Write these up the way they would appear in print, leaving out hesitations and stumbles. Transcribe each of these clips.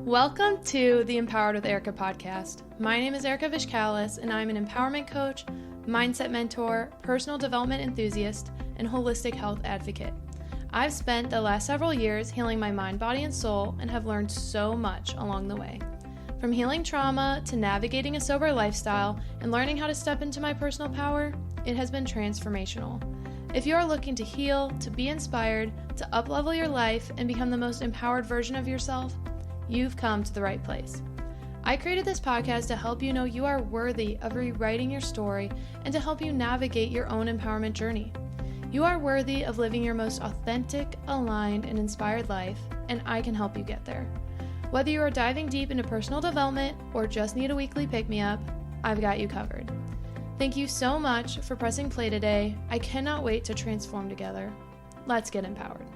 Welcome to the Empowered with Erika podcast. My name is Erika FB, and I'm an empowerment coach, mindset mentor, personal development enthusiast, and holistic health advocate. I've spent the last several years healing my mind, body, and soul, and have learned so much along the way. From healing trauma to navigating a sober lifestyle and learning how to step into my personal power, it has been transformational. If you are looking to heal, to be inspired, to uplevel your life, and become the most empowered version of yourself, you've come to the right place. I created this podcast to help you know you are worthy of rewriting your story and to help you navigate your own empowerment journey. You are worthy of living your most authentic, aligned, and inspired life, and I can help you get there. Whether you are diving deep into personal development or just need a weekly pick-me-up, I've got you covered. Thank you so much for pressing play today. I cannot wait to transform together. Let's get empowered.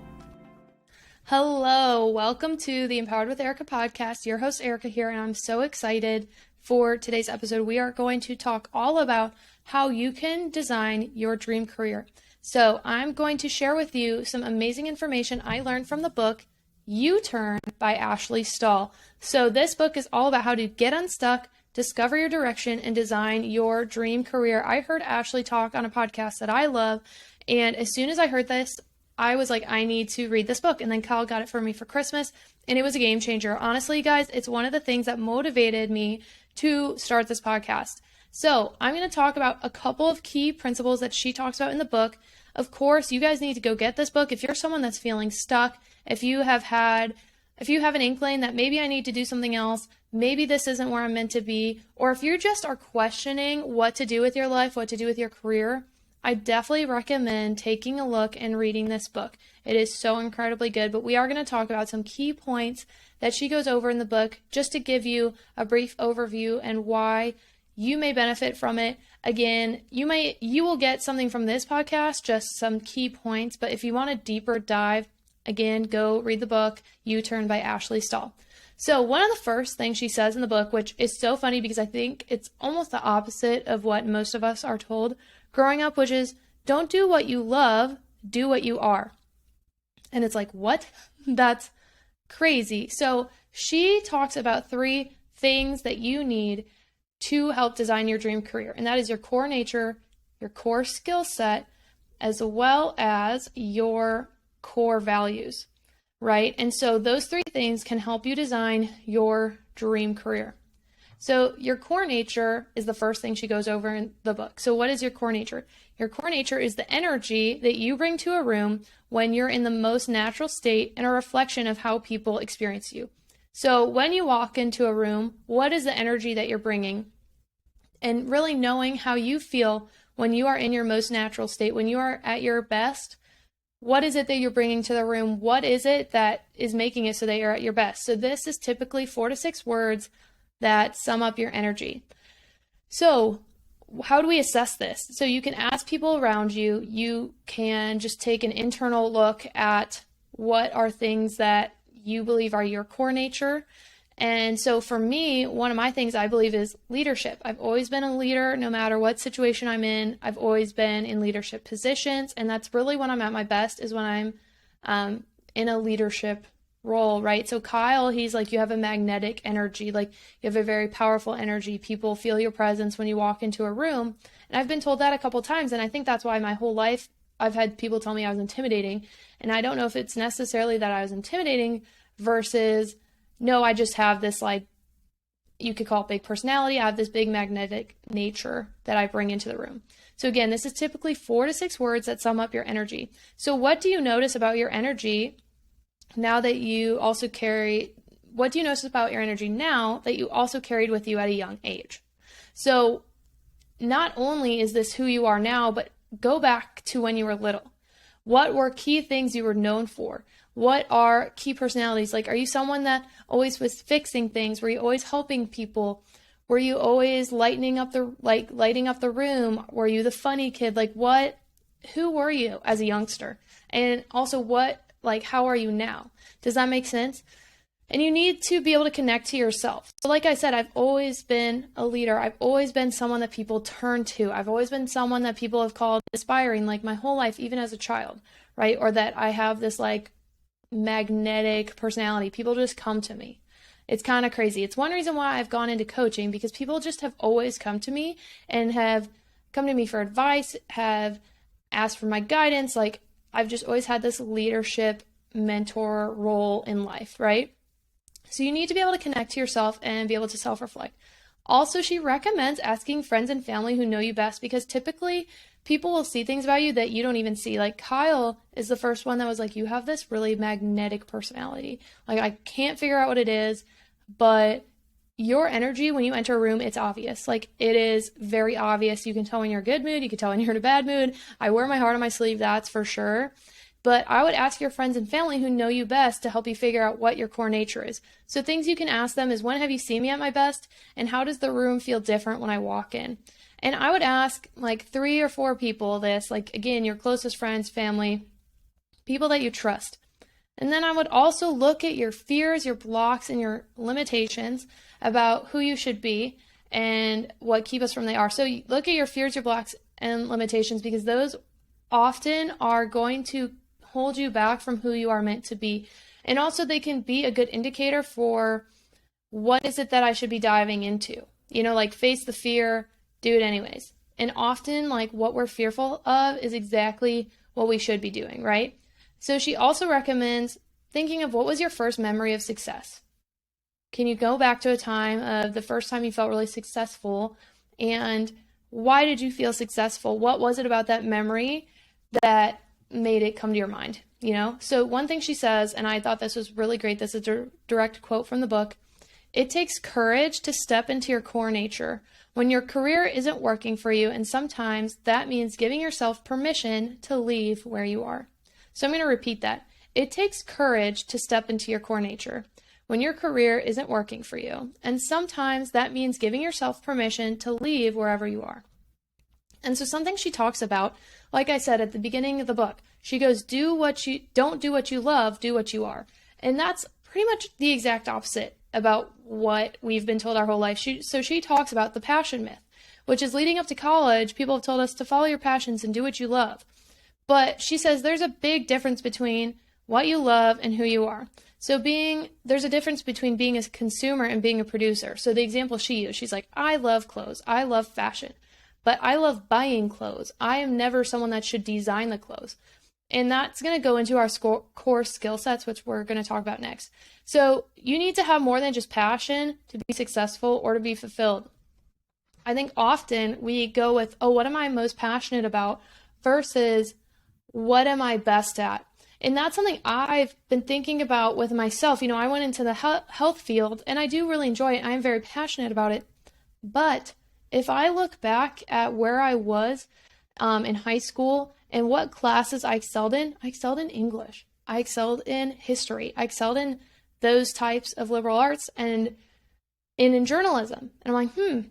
Hello, welcome to the Empowered with Erika podcast. Your host Erika here, and I'm so excited for today's episode. We are going to talk all about how you can design your dream career. So I'm going to share with you some amazing information I learned from the book U-Turn by Ashley Stahl. So this book is all about how to get unstuck, discover your direction, and design your dream career. I heard Ashley talk on a podcast that I love, and as soon as I heard this, I was like, I need to read this book. And then Kyle got it for me for Christmas, and it was a game changer. Honestly, guys, it's one of the things that motivated me to start this podcast. So I'm going to talk about a couple of key principles that she talks about in the book. Of course, you guys need to go get this book. If you're someone that's feeling stuck, if you have an inkling that maybe I need to do something else, maybe this isn't where I'm meant to be, or if you just are questioning what to do with your life, what to do with your career, I definitely recommend taking a look and reading this book. It is so incredibly good, but we are going to talk about some key points that she goes over in the book just to give you a brief overview and why you may benefit from it. Again, you will get something from this podcast, just some key points, but if you want a deeper dive, again, go read the book, U-Turn by Ashley Stahl. So one of the first things she says in the book, which is so funny because I think it's almost the opposite of what most of us are told growing up, which is don't do what you love, do what you are. And it's like, what? That's crazy. So she talks about 3 things that you need to help design your dream career. And that is your core nature, your core skill set, as well as your core values, right? And so those 3 things can help you design your dream career. So your core nature is the first thing she goes over in the book. So what is your core nature? Your core nature is the energy that you bring to a room when you're in the most natural state and a reflection of how people experience you. So when you walk into a room, what is the energy that you're bringing? And really knowing how you feel when you are in your most natural state, when you are at your best. What is it that you're bringing to the room? What is it that is making it so that you're at your best? So this is typically 4 to 6 words that sum up your energy. So how do we assess this? So you can ask people around you. You can just take an internal look at what are things that you believe are your core nature. And so for me, one of my things I believe is leadership. I've always been a leader no matter what situation I'm in. I've always been in leadership positions. And that's really when I'm at my best is when I'm in a leadership role, right? So Kyle, he's like, you have a magnetic energy, like you have a very powerful energy. People feel your presence when you walk into a room. And I've been told that a couple times. And I think that's why my whole life I've had people tell me I was intimidating. And I don't know if it's necessarily that I was intimidating versus, no, I just have this, like, you could call it big personality. I have this big magnetic nature that I bring into the room. So again, this is typically 4 to 6 words that sum up your energy. So what do you notice about your energy now that you also what do you notice about your energy now that you also carried with you at a young age? So not only is this who you are now, but go back to when you were little. What were key things you were known for? What are key personalities? Like, are you someone that always was fixing things? Were you always helping people? Were you always lighting up the room? Were you the funny kid? Like, who were you as a youngster? And also how are you now? Does that make sense? And you need to be able to connect to yourself. So like I said, I've always been a leader. I've always been someone that people turn to. I've always been someone that people have called inspiring, like my whole life, even as a child, right? Or that I have this like magnetic personality. People just come to me. It's kind of crazy. It's one reason why I've gone into coaching, because people just have always come to me and have come to me for advice, have asked for my guidance. Like, I've just always had this leadership mentor role in life, right? So you need to be able to connect to yourself and be able to self-reflect. Also, she recommends asking friends and family who know you best, because typically people will see things about you that you don't even see. Like, Kyle is the first one that was like, you have this really magnetic personality. Like, I can't figure out what it is, but your energy when you enter a room, it's obvious. Like, it is very obvious. You can tell when you're in a good mood. You can tell when you're in a bad mood. I wear my heart on my sleeve, that's for sure. But I would ask your friends and family who know you best to help you figure out what your core nature is. So things you can ask them is, when have you seen me at my best? And how does the room feel different when I walk in? And I would ask like 3 or 4 people this, like, again, your closest friends, family, people that you trust. And then I would also look at your fears, your blocks, and your limitations about who you should be and what keep us from they are. So you look at your fears, your blocks, and limitations, because those often are going to hold you back from who you are meant to be. And also they can be a good indicator for what is it that I should be diving into. You know, like, face the fear, do it anyways. And often, like, what we're fearful of is exactly what we should be doing, right? So she also recommends thinking of, what was your first memory of success? Can you go back to a time of the first time you felt really successful, and why did you feel successful? What was it about that memory that made it come to your mind? You know, so one thing she says, and I thought this was really great, this is a direct quote from the book: it takes courage to step into your core nature when your career isn't working for you, and sometimes that means giving yourself permission to leave where you are. So I'm going to repeat that. It takes courage to step into your core nature when your career isn't working for you, and sometimes that means giving yourself permission to leave wherever you are. And so something she talks about, like I said at the beginning of the book, she goes, don't do what you love, do what you are. And that's pretty much the exact opposite about what we've been told our whole life. So she talks about the passion myth, which is, leading up to college, people have told us to follow your passions and do what you love. But she says there's a big difference between what you love and who you are. So there's a difference between being a consumer and being a producer. So the example she used, she's like, I love clothes, I love fashion, but I love buying clothes. I am never someone that should design the clothes. And that's going to go into our core skill sets, which we're going to talk about next. So you need to have more than just passion to be successful or to be fulfilled. I think often we go with, oh, what am I most passionate about versus what am I best at? And that's something I've been thinking about with myself. You know, I went into the health field and I do really enjoy it. I'm very passionate about it. But if I look back at where I was in high school and what classes I excelled in English. I excelled in history. I excelled in those types of liberal arts and in journalism. And I'm like,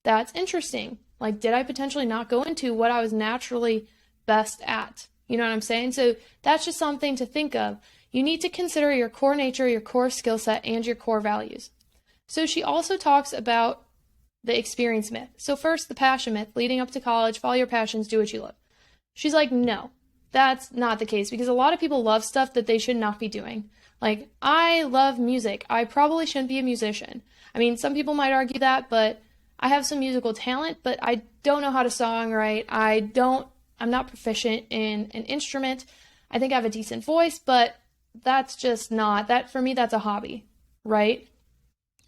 that's interesting. Like, did I potentially not go into what I was naturally best at? You know what I'm saying? So that's just something to think of. You need to consider your core nature, your core skill set, and your core values. So she also talks about the experience myth. So first, the passion myth, leading up to college, follow your passions, do what you love. She's like, no, that's not the case, because a lot of people love stuff that they should not be doing. Like, I love music. I probably shouldn't be a musician. I mean, some people might argue that, but I have some musical talent, but I don't know how to songwrite. I'm not proficient in an instrument. I think I have a decent voice, but that's just not, that for me, that's a hobby, right?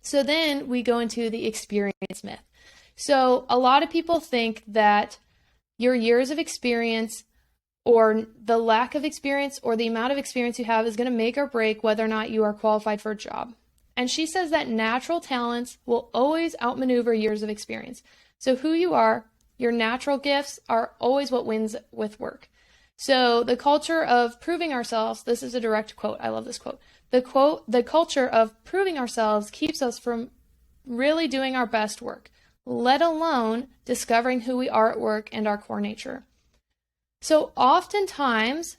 So then we go into the experience myth. So a lot of people think that your years of experience or the lack of experience or the amount of experience you have is going to make or break whether or not you are qualified for a job. And she says that natural talents will always outmaneuver years of experience. So who you are, your natural gifts are always what wins with work. So the culture of proving ourselves, this is a direct quote. I love this quote. The culture of proving ourselves keeps us from really doing our best work, let alone discovering who we are at work and our core nature. So oftentimes,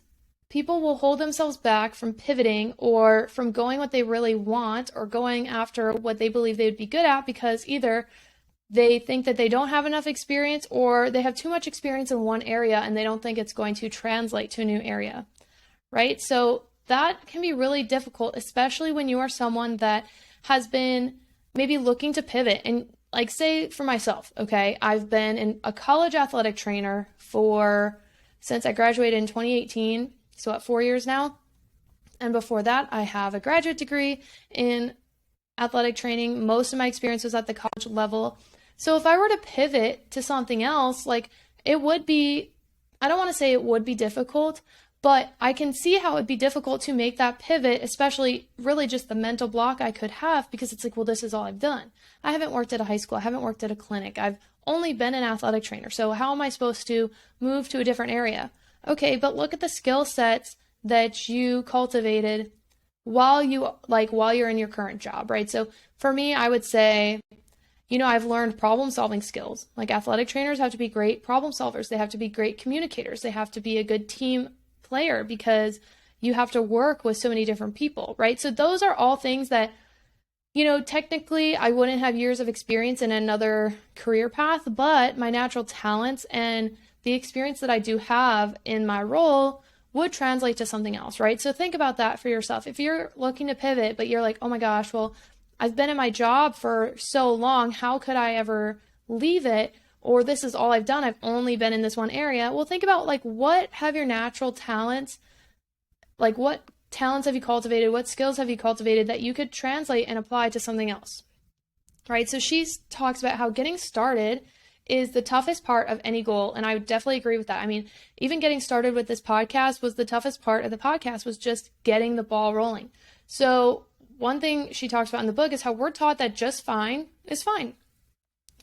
people will hold themselves back from pivoting or from going what they really want or going after what they believe they would be good at because either they think that they don't have enough experience or they have too much experience in one area and they don't think it's going to translate to a new area, right? So that can be really difficult, especially when you are someone that has been maybe looking to pivot. And like, say for myself, okay, I've been a college athletic trainer since I graduated in 2018, so at 4 years now. And before that, I have a graduate degree in athletic training. Most of my experience was at the college level. So if I were to pivot to something else, like, it would be, I don't want to say it would be difficult, but I can see how it'd be difficult to make that pivot, especially really just the mental block I could have, because it's like, well, this is all I've done. I haven't worked at a high school. I haven't worked at a clinic. I've only been an athletic trainer. So how am I supposed to move to a different area? Okay, but look at the skill sets that you cultivated while you're in your current job, right? So for me, I would say, I've learned problem solving skills. Like, athletic trainers have to be great problem solvers. They have to be great communicators. They have to be a good team player, because you have to work with so many different people, right? So those are all things that, technically I wouldn't have years of experience in another career path, but my natural talents and the experience that I do have in my role would translate to something else, right? So think about that for yourself. If you're looking to pivot, but you're like, oh my gosh, well, I've been in my job for so long, how could I ever leave it? Or this is all I've done, I've only been in this one area. Well, think about, like, what have your natural talents, like, what talents have you cultivated? What skills have you cultivated that you could translate and apply to something else, right? So she talks about how getting started is the toughest part of any goal. And I would definitely agree with that. I mean, even getting started with this podcast was the toughest part of the podcast, was just getting the ball rolling. So one thing she talks about in the book is how we're taught that just fine is fine.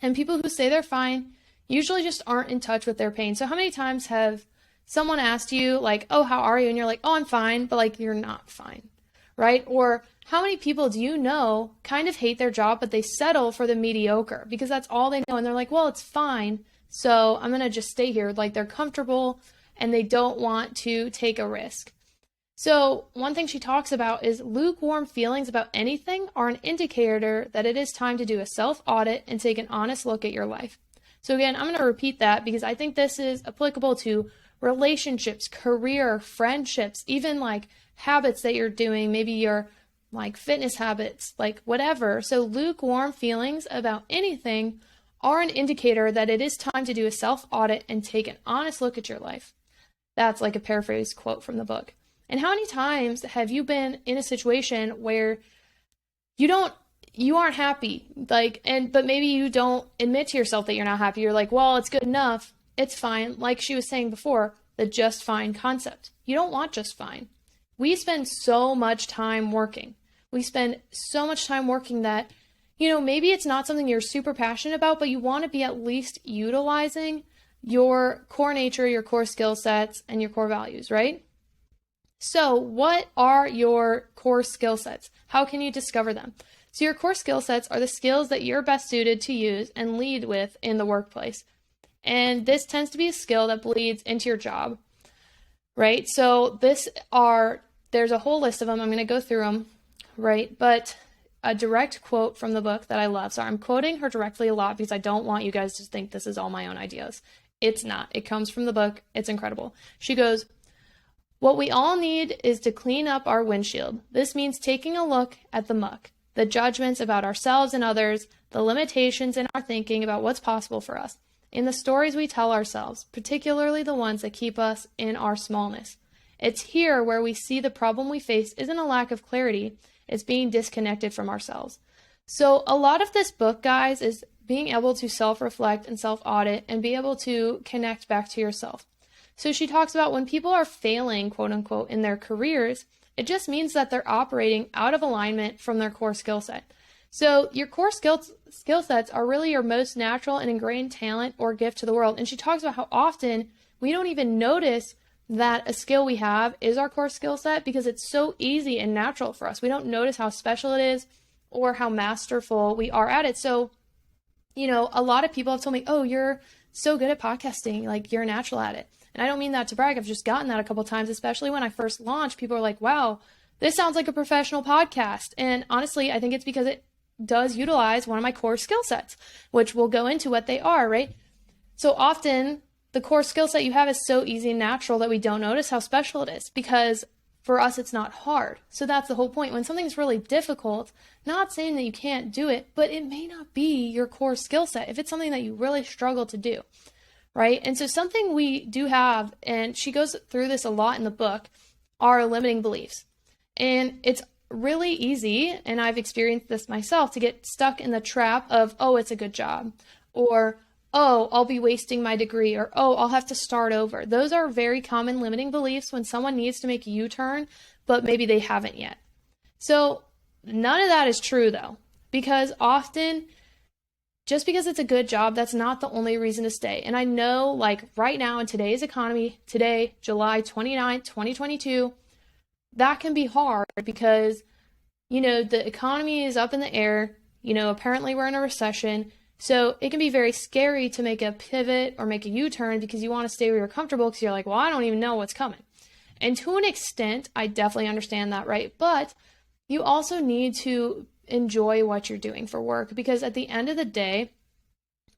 And people who say they're fine usually just aren't in touch with their pain. So how many times have someone asked you, like, oh, how are you? And you're like, oh, I'm fine, but like, you're not fine, right? Or how many people do you know kind of hate their job, but they settle for the mediocre because that's all they know. And they're like, well, it's fine, so I'm going to just stay here. Like, they're comfortable and they don't want to take a risk. So one thing she talks about is lukewarm feelings about anything are an indicator that it is time to do a self-audit and take an honest look at your life. So again, I'm going to repeat that because I think this is applicable to relationships, career, friendships, even like habits that you're doing, maybe your like fitness habits, like whatever. So lukewarm feelings about anything are an indicator that it is time to do a self-audit and take an honest look at your life. That's like a paraphrase quote from the book. And how many times have you been in a situation where you aren't happy, but maybe you don't admit to yourself that you're not happy. You're like, well, it's good enough. It's fine. Like she was saying before, the just fine concept. You don't want just fine. We spend so much time working. We spend so much time working that, maybe it's not something you're super passionate about, but you want to be at least utilizing your core nature, your core skill sets, and your core values, right? So what are your core skill sets? How can you discover them? So your core skill sets are the skills that you're best suited to use and lead with in the workplace. And this tends to be a skill that bleeds into your job, right? So there's a whole list of them. I'm going to go through them, right? But a direct quote from the book that I love. So I'm quoting her directly a lot because I don't want you guys to think this is all my own ideas. It's not. It comes from the book. It's incredible. She goes, "What we all need is to clean up our windshield. This means taking a look at the muck, the judgments about ourselves and others, the limitations in our thinking about what's possible for us, in the stories we tell ourselves, particularly the ones that keep us in our smallness. It's here where we see the problem we face isn't a lack of clarity, it's being disconnected from ourselves." So a lot of this book, guys, is being able to self-reflect and self-audit and be able to connect back to yourself. So she talks about when people are failing, quote unquote, in their careers, it just means that they're operating out of alignment from their core skill set. So your core skill sets are really your most natural and ingrained talent or gift to the world. And she talks about how often we don't even notice that a skill we have is our core skill set because it's so easy and natural for us. We don't notice how special it is or how masterful we are at it. So, a lot of people have told me, oh, you're so good at podcasting, like you're natural at it. And I don't mean that to brag. I've just gotten that a couple times, especially when I first launched. People are like, wow, this sounds like a professional podcast. And honestly, I think it's because it does utilize one of my core skill sets, which we'll go into what they are, right? So often the core skill set you have is so easy and natural that we don't notice how special it is because for us, it's not hard. So that's the whole point. When something's really difficult, not saying that you can't do it, but it may not be your core skill set if it's something that you really struggle to do, right? And so something we do have, and she goes through this a lot in the book, are limiting beliefs. And it's really easy, and I've experienced this myself, to get stuck in the trap of, oh, it's a good job, or oh, I'll be wasting my degree, or oh, I'll have to start over. Those are very common limiting beliefs when someone needs to make a U-turn, but maybe they haven't yet. So none of that is true though, because often just because it's a good job, that's not the only reason to stay. And I know, like right now in today's economy, today, July 29th, 2022, that can be hard because, the economy is up in the air. Apparently we're in a recession. So it can be very scary to make a pivot or make a U-turn because you want to stay where you're comfortable because you're like, well, I don't even know what's coming. And to an extent, I definitely understand that, right? But you also need to enjoy what you're doing for work, because at the end of the day,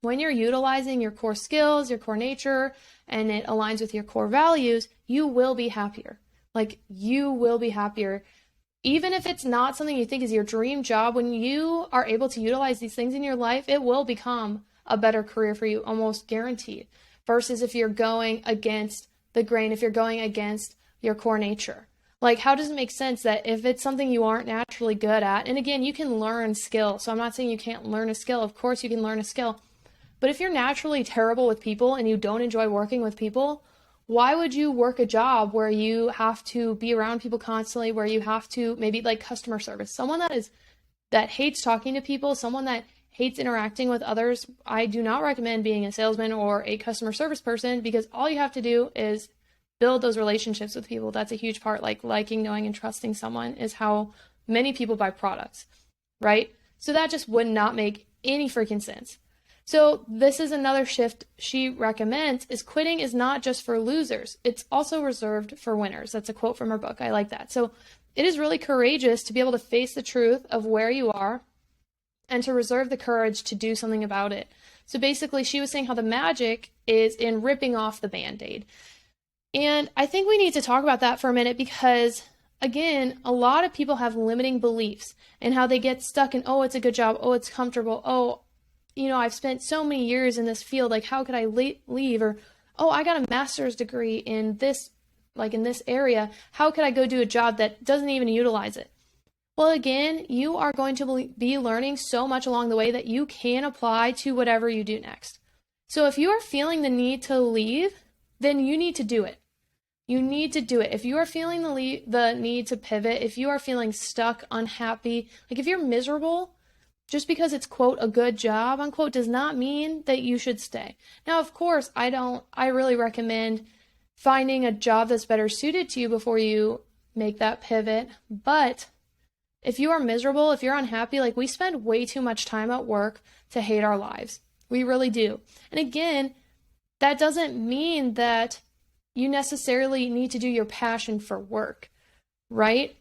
when you're utilizing your core skills, your core nature, and it aligns with your core values, you will be happier. Like, you will be happier. Even if it's not something you think is your dream job, when you are able to utilize these things in your life, it will become a better career for you, almost guaranteed, versus if you're going against the grain, if you're going against your core nature. Like, how does it make sense that if it's something you aren't naturally good at, and again, you can learn skill, so I'm not saying you can't learn a skill, of course you can learn a skill, but if you're naturally terrible with people and you don't enjoy working with people, why would you work a job where you have to be around people constantly, where you have to maybe like customer service? Someone that hates talking to people, someone that hates interacting with others, I do not recommend being a salesman or a customer service person, because all you have to do is build those relationships with people. That's a huge part. Like liking, knowing, and trusting someone is how many people buy products, right? So that just would not make any freaking sense. So this is another shift she recommends, is quitting is not just for losers. It's also reserved for winners. That's a quote from her book. I like that. So it is really courageous to be able to face the truth of where you are and to reserve the courage to do something about it. So basically, she was saying how the magic is in ripping off the Band-Aid. And I think we need to talk about that for a minute because, again, a lot of people have limiting beliefs and how they get stuck in, oh, it's a good job. Oh, it's comfortable. Oh, I've spent so many years in this field, like, how could I leave? Or, oh, I got a master's degree in this area. How could I go do a job that doesn't even utilize it? Well, again, you are going to be learning so much along the way that you can apply to whatever you do next. So if you are feeling the need to leave, then you need to do it. You need to do it. If you are feeling the need to pivot, if you are feeling stuck, unhappy, like if you're miserable, just because it's, quote, a good job, unquote, does not mean that you should stay. Now, of course, I really recommend finding a job that's better suited to you before you make that pivot. But if you are miserable, if you're unhappy, like, we spend way too much time at work to hate our lives. We really do. And again, that doesn't mean that you necessarily need to do your passion for work, right?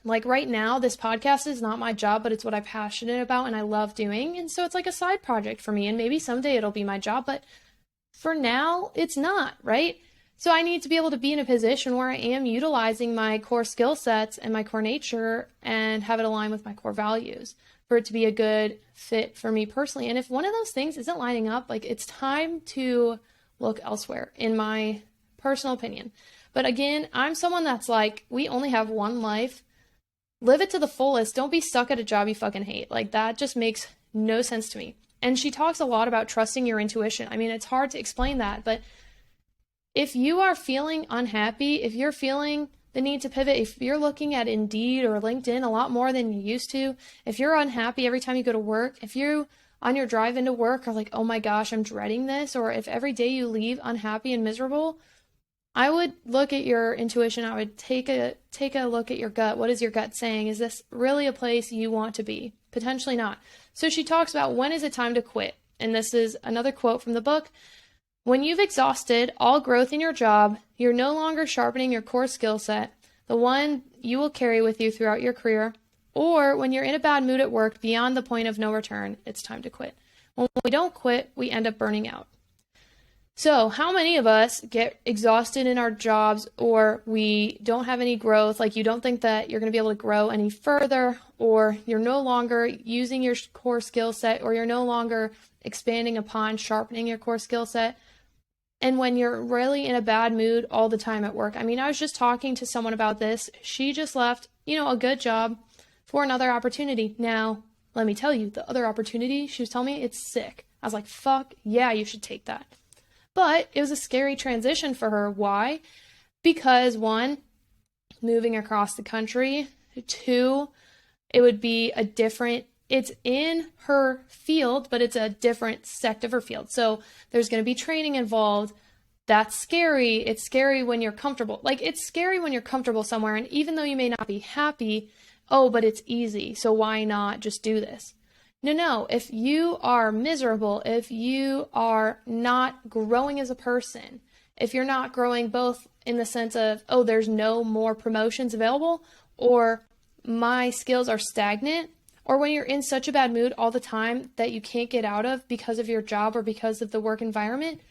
Like right now, this podcast is not my job, but it's what I'm passionate about and I love doing. And so it's like a side project for me. And maybe someday it'll be my job, but for now, it's not, right? So I need to be able to be in a position where I am utilizing my core skill sets and my core nature and have it align with my core values for it to be a good fit for me personally. And if one of those things isn't lining up, like, it's time to look elsewhere, in my personal opinion. But again, I'm someone that's like, we only have one life. Live it to the fullest. Don't be stuck at a job you fucking hate. Like, that just makes no sense to me. And she talks a lot about trusting your intuition. I mean, it's hard to explain that, but if you are feeling unhappy, if you're feeling the need to pivot, if you're looking at Indeed or LinkedIn a lot more than you used to, if you're unhappy every time you go to work, if you on your drive into work are like, oh my gosh, I'm dreading this, or if every day you leave unhappy and miserable, I would look at your intuition. I would take a look at your gut. What is your gut saying? Is this really a place you want to be? Potentially not. So she talks about, when is it time to quit? And this is another quote from the book. When you've exhausted all growth in your job, you're no longer sharpening your core skill set, the one you will carry with you throughout your career, or when you're in a bad mood at work beyond the point of no return, it's time to quit. When we don't quit, we end up burning out. So, how many of us get exhausted in our jobs, or we don't have any growth? Like, you don't think that you're going to be able to grow any further, or you're no longer using your core skill set, or you're no longer expanding upon sharpening your core skill set. And when you're really in a bad mood all the time at work. I mean, I was just talking to someone about this. She just left, a good job for another opportunity. Now, let me tell you, the other opportunity, she was telling me, it's sick. I was like, fuck yeah, you should take that. But it was a scary transition for her. Why? Because one, moving across the country. Two, it would be it's in her field, but it's a different sect of her field. So there's going to be training involved. That's scary. It's scary when you're comfortable. Like, it's scary when you're comfortable somewhere. And even though you may not be happy, but it's easy. So why not just do this? No. If you are miserable, if you are not growing as a person, if you're not growing both in the sense of, there's no more promotions available, or my skills are stagnant, or when you're in such a bad mood all the time that you can't get out of because of your job or because of the work environment,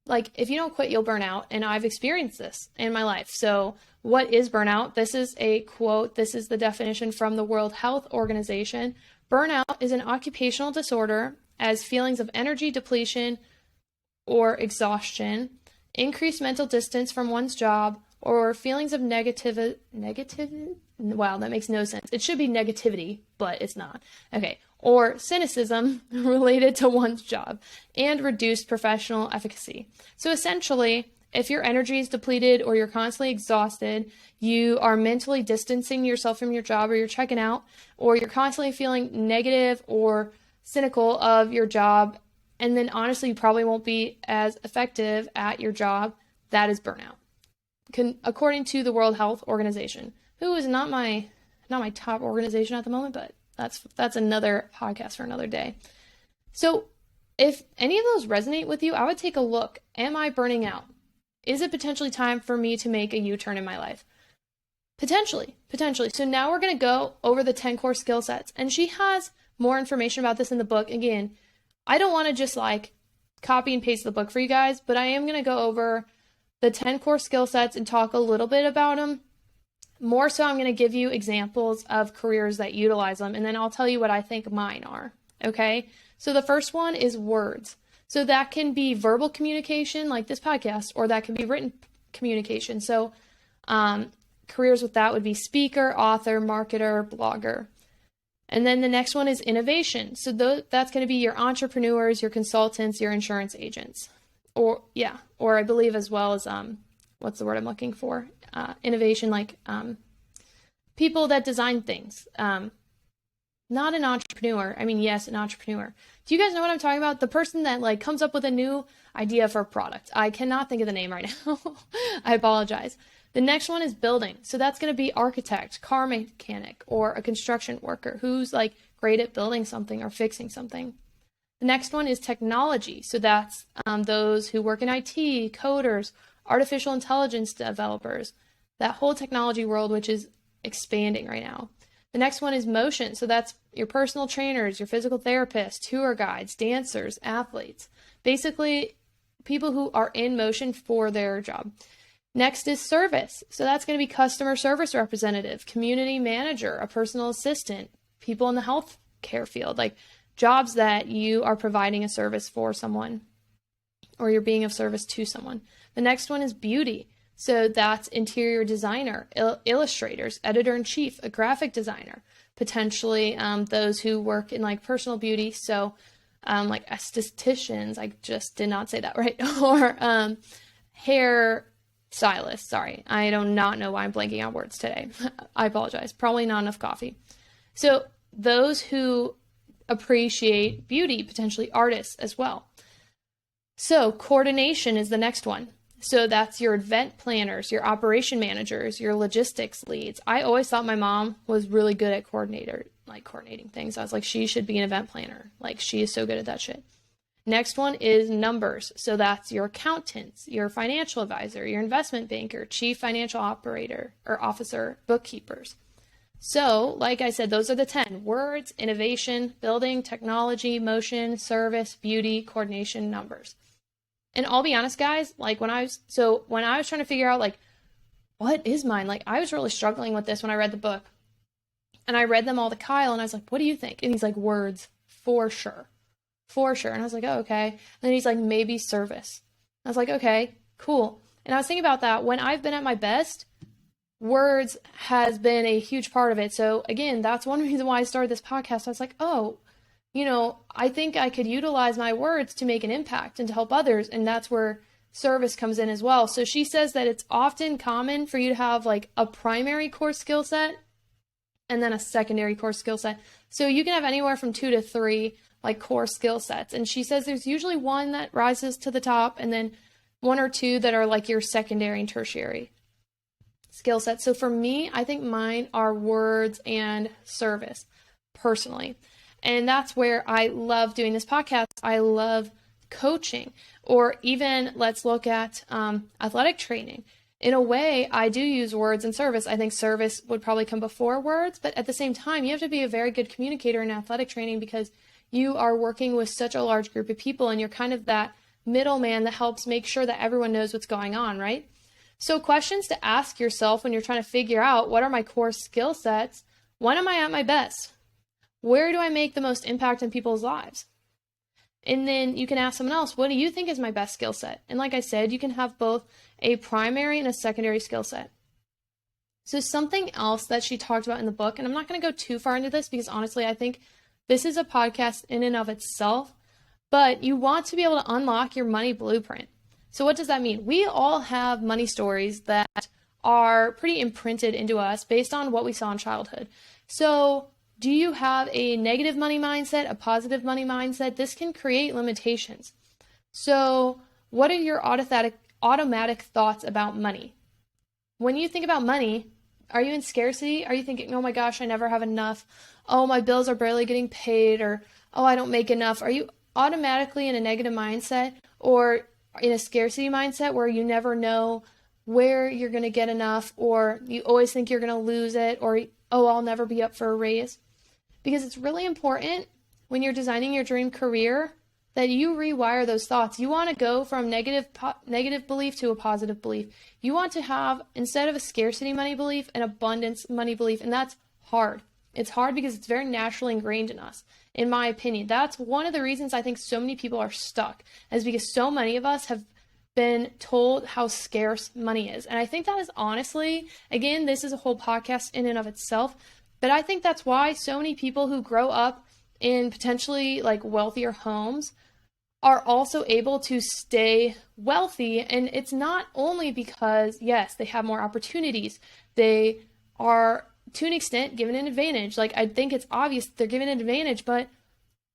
like, if you don't quit, you'll burn out. And I've experienced this in my life. So what is burnout? This is a quote. This is the definition from the World Health Organization. Burnout is an occupational disorder as feelings of energy depletion or exhaustion, increased mental distance from one's job, or feelings of negativity. Wow, that makes no sense. It should be negativity, but it's not. Okay. Or cynicism related to one's job, and reduced professional efficacy. So essentially, if your energy is depleted or you're constantly exhausted, you are mentally distancing yourself from your job, or you're checking out, or you're constantly feeling negative or cynical of your job, and then honestly, you probably won't be as effective at your job, that is burnout. According to the World Health Organization, who is not my top organization at the moment, but that's another podcast for another day. So if any of those resonate with you, I would take a look. Am I burning out? Is it potentially time for me to make a U-turn in my life? Potentially. So now we're going to go over the 10 core skill sets. And she has more information about this in the book. Again, I don't want to just like copy and paste the book for you guys, but I am going to go over the 10 core skill sets and talk a little bit about them. More so, I'm going to give you examples of careers that utilize them, and then I'll tell you what I think mine are, okay? So the first one is words. So that can be verbal communication, like this podcast, or that can be written communication. So careers with that would be speaker, author, marketer, blogger. And then the next one is innovation. So that's going to be your entrepreneurs, your consultants, your insurance agents. Or I believe as well as, what's the word I'm looking for? Innovation, like people that design things. Not an entrepreneur. I mean, yes, an entrepreneur. Do you guys know what I'm talking about? The person that like comes up with a new idea for a product. I cannot think of the name right now. I apologize. The next one is building. So that's going to be architect, car mechanic, or a construction worker who's like great at building something or fixing something. The next one is technology. So that's those who work in IT, coders, artificial intelligence developers, that whole technology world, which is expanding right now. The next one is motion. So that's your personal trainers, your physical therapists, tour guides, dancers, athletes, basically people who are in motion for their job. Next is service. So that's going to be customer service representative, community manager, a personal assistant, people in the healthcare field, like jobs that you are providing a service for someone or you're being of service to someone. The next one is beauty. So that's interior designer, illustrators, editor-in-chief, a graphic designer, potentially those who work in like personal beauty. So like estheticians, I just did not say that right, or hair stylists. Sorry, I do not know why I'm blanking on words today. I apologize. Probably not enough coffee. So those who appreciate beauty, potentially artists as well. So coordination is the next one. So that's your event planners, your operation managers, your logistics leads. I always thought my mom was really good at coordinating things. I was like, she should be an event planner. Like, she is so good at that shit. Next one is numbers. So that's your accountants, your financial advisor, your investment banker, chief financial operator or officer, bookkeepers. So, like I said, those are the 10: words, innovation, building, technology, motion, service, beauty, coordination, numbers. And I'll be honest, guys, like when I was trying to figure out like what is mine, like I was really struggling with this when I read the book. And I read them all to Kyle and I was like, what do you think? And he's like, words, for sure. For sure. And I was like, oh, okay. And then he's like, maybe service. I was like, okay, cool. And I was thinking about that when I've been at my best, words has been a huge part of it. So again, that's one reason why I started this podcast. I was like, oh, I think I could utilize my words to make an impact and to help others. And that's where service comes in as well. So she says that it's often common for you to have like a primary core skill set and then a secondary core skill set. So you can have anywhere from 2 to 3 like core skill sets. And she says there's usually one that rises to the top and then 1 or 2 that are like your secondary and tertiary skill sets. So for me, I think mine are words and service personally. And that's where I love doing this podcast. I love coaching, or even let's look at athletic training. In a way, I do use words and service. I think service would probably come before words, but at the same time, you have to be a very good communicator in athletic training because you are working with such a large group of people and you're kind of that middleman that helps make sure that everyone knows what's going on, right? So questions to ask yourself when you're trying to figure out what are my core skill sets? When am I at my best? Where do I make the most impact in people's lives? And then you can ask someone else, what do you think is my best skill set? And like I said, you can have both a primary and a secondary skill set. So something else that she talked about in the book, and I'm not going to go too far into this because honestly, I think this is a podcast in and of itself, but you want to be able to unlock your money blueprint. So what does that mean? We all have money stories that are pretty imprinted into us based on what we saw in childhood. So do you have a negative money mindset, a positive money mindset? This can create limitations. So what are your automatic thoughts about money? When you think about money, are you in scarcity? Are you thinking, oh my gosh, I never have enough. Oh, my bills are barely getting paid, or oh, I don't make enough. Are you automatically in a negative mindset or in a scarcity mindset where you never know where you're going to get enough, or you always think you're going to lose it, or oh, I'll never be up for a raise? Because it's really important when you're designing your dream career that you rewire those thoughts. You want to go from negative belief to a positive belief. You want to have, instead of a scarcity money belief, an abundance money belief. And that's hard. It's hard because it's very naturally ingrained in us, in my opinion. That's one of the reasons I think so many people are stuck, is because so many of us have been told how scarce money is. And I think that is honestly, again, this is a whole podcast in and of itself, but I think that's why so many people who grow up in potentially like wealthier homes are also able to stay wealthy. And it's not only because, yes, they have more opportunities. They are, to an extent, given an advantage. Like, I think it's obvious they're given an advantage. But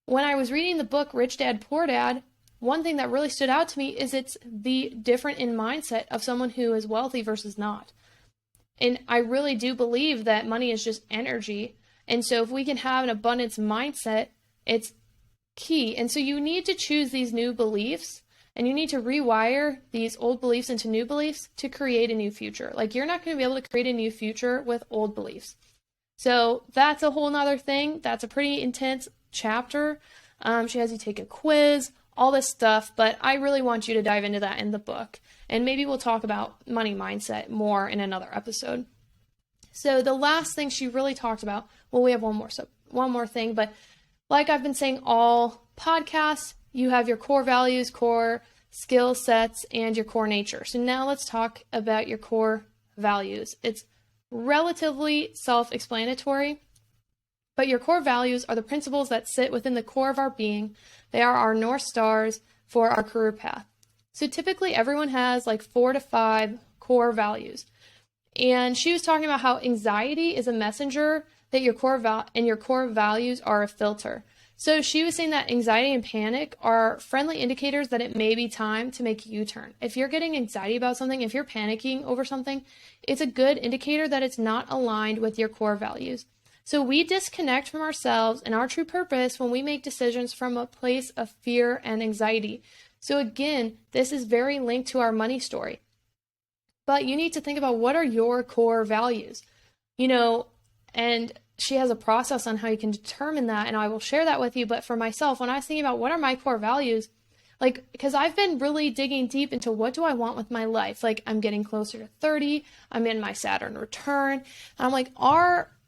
when I was reading the book, Rich Dad, Poor Dad, one thing that really stood out to me is it's the different in mindset of someone who is wealthy versus not. And I really do believe that money is just energy. And so if we can have an abundance mindset, it's key. And so you need to choose these new beliefs, and you need to rewire these old beliefs into new beliefs to create a new future. Like, you're not going to be able to create a new future with old beliefs. So that's a whole nother thing. That's a pretty intense chapter. She has you take a quiz, all this stuff, but I really want you to dive into that in the book. And maybe we'll talk about money mindset more in another episode. So the last thing she really talked about, well, we have one more thing, but like I've been saying all podcasts, you have your core values, core skill sets, and your core nature. So now let's talk about your core values. It's relatively self-explanatory, but your core values are the principles that sit within the core of our being. They are our North Stars for our career path. So typically everyone has like 4 to 5 core values. And she was talking about how anxiety is a messenger, that your core values are a filter. So she was saying that anxiety and panic are friendly indicators that it may be time to make a U-turn. If you're getting anxiety about something, if you're panicking over something, it's a good indicator that it's not aligned with your core values. So we disconnect from ourselves and our true purpose when we make decisions from a place of fear and anxiety. So again, this is very linked to our money story. But you need to think about, what are your core values? And she has a process on how you can determine that, and I will share that with you. But for myself, when I was thinking about what are my core values, Like, because I've been really digging deep into what do I want with my life? Like, I'm getting closer to 30, I'm in my Saturn return, and I'm like,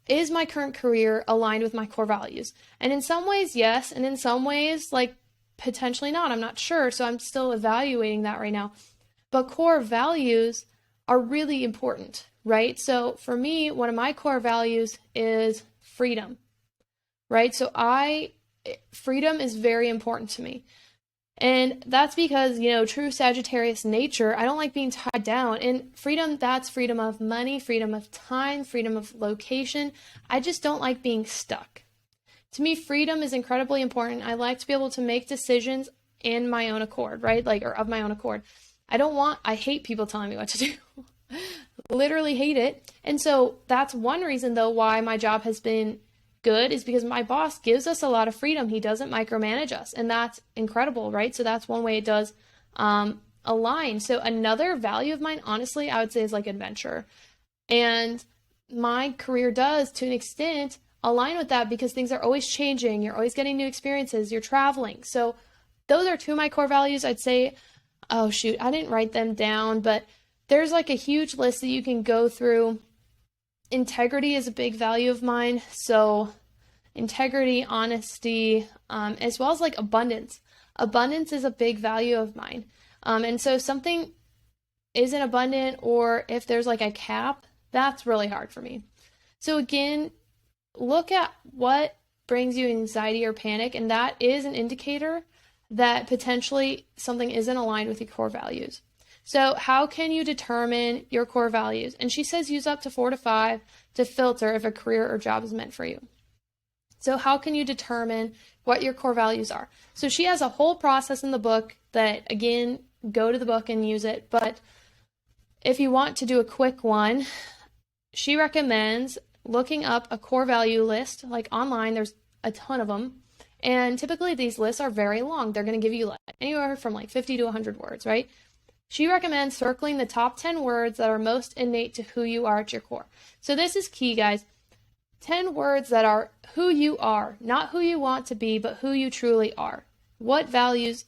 is my current career aligned with my core values? And in some ways, yes, and in some ways, like, potentially not. I'm not sure, so I'm still evaluating that right now. But core values are really important, right? So for me, one of my core values is freedom, right? So freedom is very important to me. And that's because, true Sagittarius nature, I don't like being tied down. And freedom, that's freedom of money, freedom of time, freedom of location. I just don't like being stuck. To me, freedom is incredibly important. I like to be able to make decisions in my own accord, right? Or of my own accord. I hate people telling me what to do. Literally hate it. And so that's one reason, though, why my job has been good, is because my boss gives us a lot of freedom. He doesn't micromanage us, and that's incredible, right? So that's one way it does align. So another value of mine, honestly, I would say is like adventure. And my career does, to an extent, align with that because things are always changing. You're always getting new experiences. You're traveling. So those are two of my core values. I'd say, oh shoot, I didn't write them down, but there's like a huge list that you can go through. Integrity is a big value of mine. So integrity, honesty, as well as like abundance. Abundance is a big value of mine. And so if something isn't abundant, or if there's like a cap, that's really hard for me. So again, look at what brings you anxiety or panic, and that is an indicator that potentially something isn't aligned with your core values. So how can you determine your core values? And she says use up to 4 to 5 to filter if a career or job is meant for you. So how can you determine what your core values are? So she has a whole process in the book that, again, go to the book and use it. But if you want to do a quick one, she recommends looking up a core value list, like online. There's a ton of them. And typically these lists are very long. They're going to give you like anywhere from like 50 to 100 words, right? She recommends circling the top 10 words that are most innate to who you are at your core. So this is key, guys. 10 words that are who you are, not who you want to be, but who you truly are. What values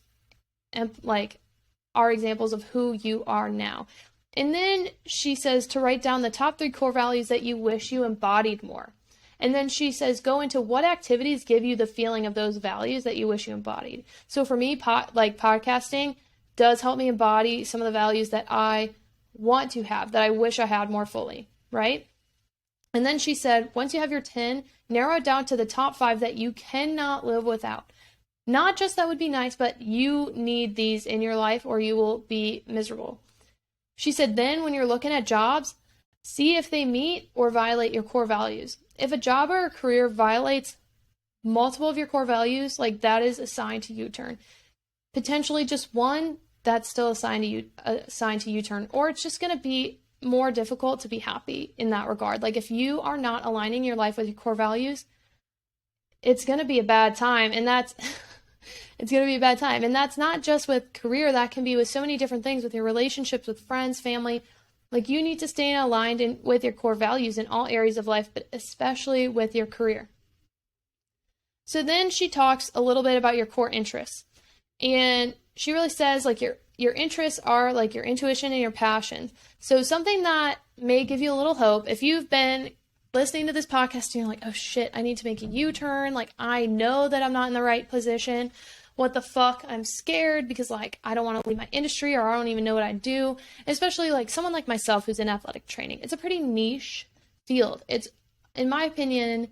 are examples of who you are now? And then she says to write down the top 3 core values that you wish you embodied more. And then she says go into what activities give you the feeling of those values that you wish you embodied. So for me, podcasting does help me embody some of the values that I want to have, that I wish I had more fully, right? And then she said, once you have your 10, narrow it down to the top 5 that you cannot live without. Not just that would be nice, but you need these in your life or you will be miserable. She said, then when you're looking at jobs, see if they meet or violate your core values. If a job or a career violates multiple of your core values, like that is assigned to U-turn. Potentially just one, that's still assigned to U-turn, or it's just going to be more difficult to be happy in that regard. Like if you are not aligning your life with your core values, it's going to be a bad time, and it's going to be a bad time. And that's not just with career, that can be with so many different things, with your relationships, with friends, family. Like you need to stay aligned with your core values in all areas of life, but especially with your career. So then she talks a little bit about your core interests. And she really says like your interests are like your intuition and your passions. So something that may give you a little hope, if you've been listening to this podcast and you're like, oh shit, I need to make a U-turn. Like I know that I'm not in the right position. What the fuck? I'm scared because like I don't want to leave my industry, or I don't even know what I do. Especially like someone like myself who's in athletic training. It's a pretty niche field. It's, in my opinion,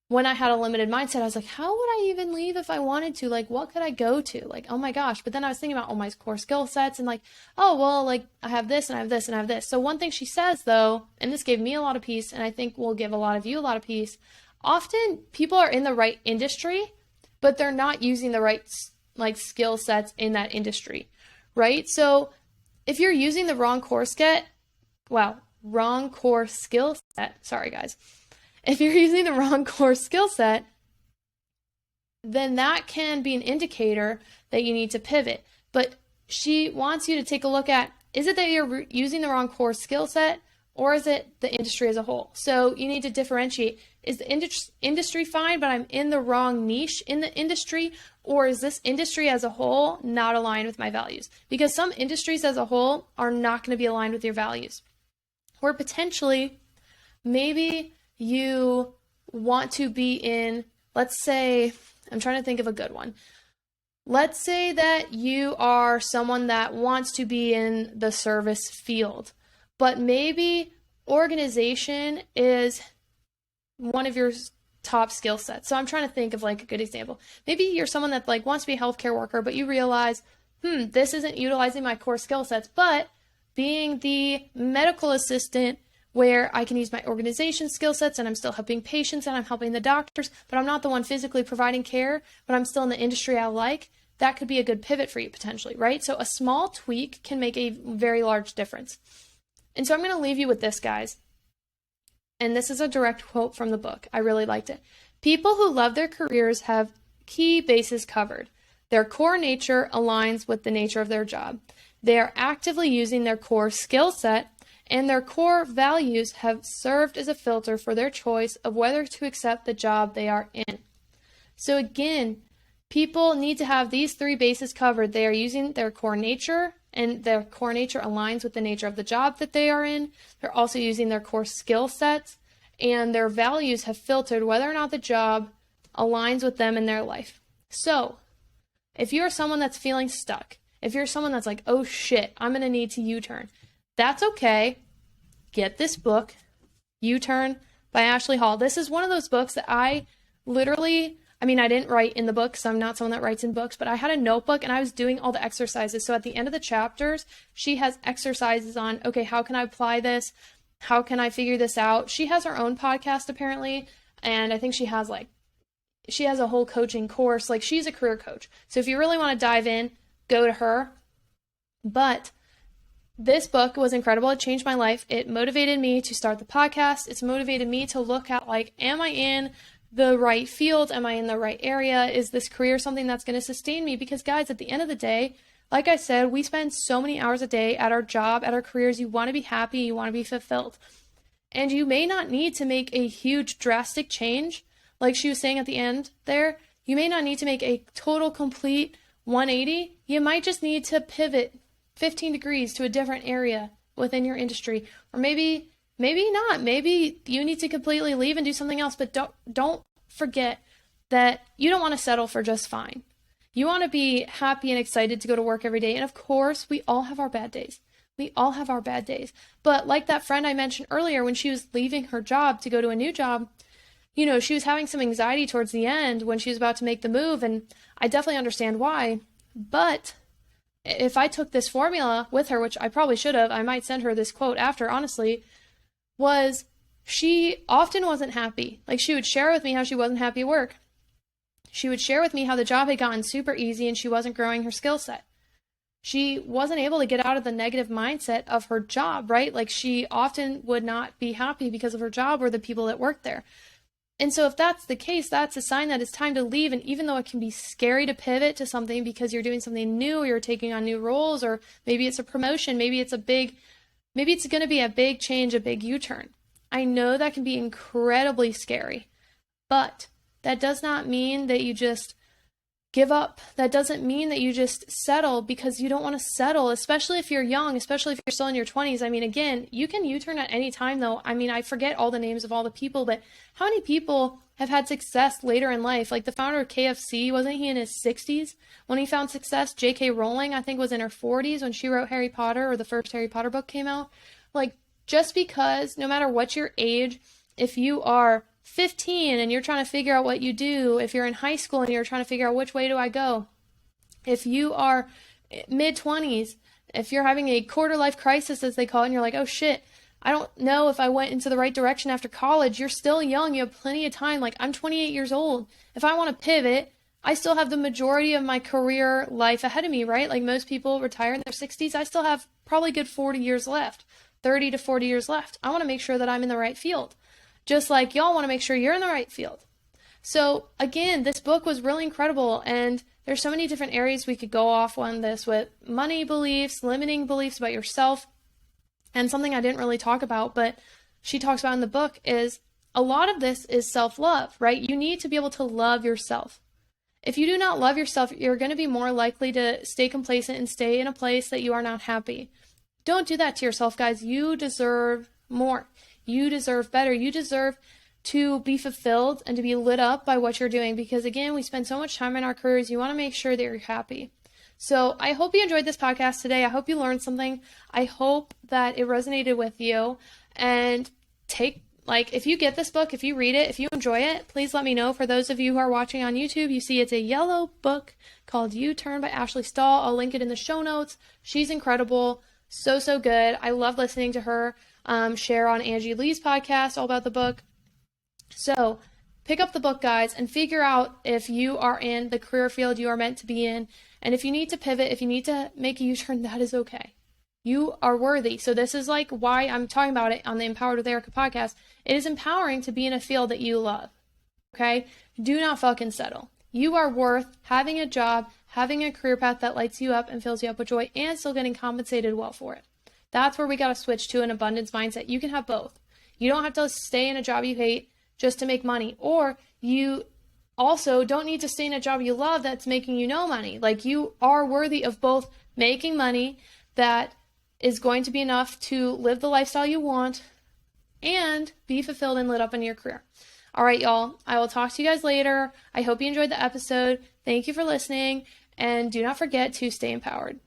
when I had a limited mindset, I was like, how would I even leave if I wanted to? Like, what could I go to? Like, oh my gosh. But then I was thinking about all my core skill sets and like, oh, well, like I have this and I have this and I have this. So one thing she says though, and this gave me a lot of peace, and I think will give a lot of you a lot of peace. Often people are in the right industry, but they're not using the right like skill sets in that industry, right? So if you're using the wrong core skill set, sorry guys. If you're using the wrong core skill set, then that can be an indicator that you need to pivot. But she wants you to take a look at, is it that you're using the wrong core skill set, or is it the industry as a whole? So you need to differentiate. Is the industry fine, but I'm in the wrong niche in the industry? Or is this industry as a whole not aligned with my values? Because some industries as a whole are not going to be aligned with your values. Or potentially, maybe you want to be in, let's say, I'm trying to think of a good one. Let's say that you are someone that wants to be in the service field, but maybe organization is one of your top skill sets. So I'm trying to think of like a good example. Maybe you're someone that like wants to be a healthcare worker, but you realize, this isn't utilizing my core skill sets, but being the medical assistant where I can use my organization skill sets and I'm still helping patients and I'm helping the doctors, but I'm not the one physically providing care, but I'm still in the industry I like. That could be a good pivot for you potentially, right? So a small tweak can make a very large difference. And so I'm going to leave you with this, guys. And this is a direct quote from the book. I really liked it. People who love their careers have key bases covered. Their core nature aligns with the nature of their job. They are actively using their core skill set, and their core values have served as a filter for their choice of whether to accept the job they are in. So again, people need to have these three bases covered. They are using their core nature, and their core nature aligns with the nature of the job that they are in. They're also using their core skill sets, and their values have filtered whether or not the job aligns with them in their life. So if you're someone that's feeling stuck, if you're someone that's like, oh shit, I'm going to need to U-turn, that's okay. Get this book, U-Turn by Ashley Stahl. This is one of those books that I didn't write in the book, so I'm not someone that writes in books, but I had a notebook and I was doing all the exercises. So at the end of the chapters, she has exercises on, okay, how can I apply this? How can I figure this out? She has her own podcast apparently, and I think she has a whole coaching course. Like, she's a career coach. So if you really want to dive in, go to her. But this book was incredible. It changed my life. It motivated me to start the podcast. It's motivated me to look at, like, am I in the right field? Am I in the right area? Is this career something that's going to sustain me? Because guys, at the end of the day, like I said, we spend so many hours a day at our job, at our careers. You want to be happy. You want to be fulfilled. And you may not need to make a huge drastic change. Like she was saying at the end there, you may not need to make a total complete 180. You might just need to pivot 15 degrees to a different area within your industry. Or maybe not. Maybe you need to completely leave and do something else, but don't forget that you don't want to settle for just fine. You want to be happy and excited to go to work every day. And of course, we all have our bad days. We all have our bad days. But like that friend I mentioned earlier, when she was leaving her job to go to a new job, she was having some anxiety towards the end when she was about to make the move. And I definitely understand why. But if I took this formula with her, which I probably should have, I might send her this quote after, honestly, was she often wasn't happy. Like, she would share with me how she wasn't happy at work. She would share with me how the job had gotten super easy and she wasn't growing her skill set. She wasn't able to get out of the negative mindset of her job, right? Like, she often would not be happy because of her job or the people that worked there. And so if that's the case, that's a sign that it's time to leave. And even though it can be scary to pivot to something because you're doing something new, or you're taking on new roles, or maybe it's a promotion, maybe it's going to be a big change, a big U-turn. I know that can be incredibly scary, but that does not mean that you just give up. That doesn't mean that you just settle, because you don't want to settle, especially if you're young, especially if you're still in your 20s. I mean, again, you can U-turn at any time though. I mean, I forget all the names of all the people, but how many people have had success later in life? Like the founder of KFC, wasn't he in his 60s when he found success? J.K. Rowling, I think, was in her 40s when she wrote Harry Potter, or the first Harry Potter book came out. Like, just because, no matter what your age, if you are 15 and you're trying to figure out what you do, if you're in high school and you're trying to figure out which way do I go, if you are mid-20s, if you're having a quarter-life crisis, as they call it, and you're like, oh shit, I don't know if I went into the right direction after college, you're still young, you have plenty of time. Like, I'm 28 years old. If I want to pivot, I still have the majority of my career life ahead of me, right? Like, most people retire in their 60s. I still have probably good 40 years left, 30 to 40 years left. I want to make sure that I'm in the right field, just like y'all want to make sure you're in the right field. So again, this book was really incredible, and there's so many different areas we could go off on this, with money beliefs, limiting beliefs about yourself. and something I didn't really talk about, but she talks about in the book, is a lot of this is self-love, right? You need to be able to love yourself. If you do not love yourself, you're going to be more likely to stay complacent and stay in a place that you are not happy. Don't do that to yourself, guys. You deserve more. You deserve better. You deserve to be fulfilled and to be lit up by what you're doing, because again, we spend so much time in our careers. You want to make sure that you're happy. So I hope you enjoyed this podcast today. I hope you learned something. I hope that it resonated with you. And if you get this book, if you read it, if you enjoy it, please let me know. For those of you who are watching on YouTube, you see it's a yellow book called U-Turn by Ashley Stahl. I'll link it in the show notes. She's incredible. So good. I love listening to her share on Angie Lee's podcast all about the book. So pick up the book, guys, and figure out if you are in the career field you are meant to be in. And if you need to pivot, if you need to make a U-turn, that is okay. You are worthy. So this is why I'm talking about it on the Empowered with Erika podcast. It is empowering to be in a field that you love. Okay? Do not fucking settle. You are worth having a job, having a career path that lights you up and fills you up with joy, and still getting compensated well for it. That's where we got to switch to an abundance mindset. You can have both. You don't have to stay in a job you hate just to make money, or you also don't need to stay in a job you love that's making you no money. You are worthy of both making money that is going to be enough to live the lifestyle you want and be fulfilled and lit up in your career. All right, y'all. I will talk to you guys later. I hope you enjoyed the episode. Thank you for listening, and do not forget to stay empowered.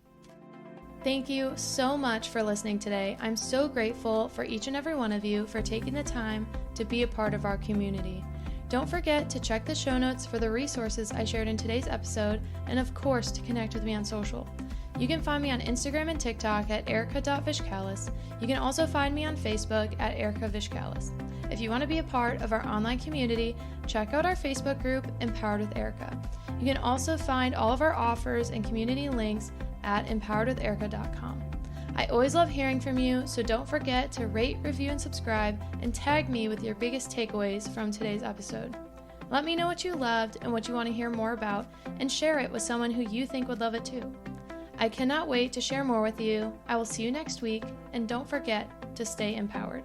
Thank you so much for listening today. I'm so grateful for each and every one of you for taking the time to be a part of our community. Don't forget to check the show notes for the resources I shared in today's episode, and of course to connect with me on social. You can find me on Instagram and TikTok at erika.vishkalis. You can also find me on Facebook at Erika Vishkalis. If you want to be a part of our online community, check out our Facebook group, Empowered with Erika. You can also find all of our offers and community links at empoweredwitherika.com. I always love hearing from you, so don't forget to rate, review, and subscribe, and tag me with your biggest takeaways from today's episode. Let me know what you loved and what you want to hear more about, and share it with someone who you think would love it too. I cannot wait to share more with you. I will see you next week, and don't forget to stay empowered.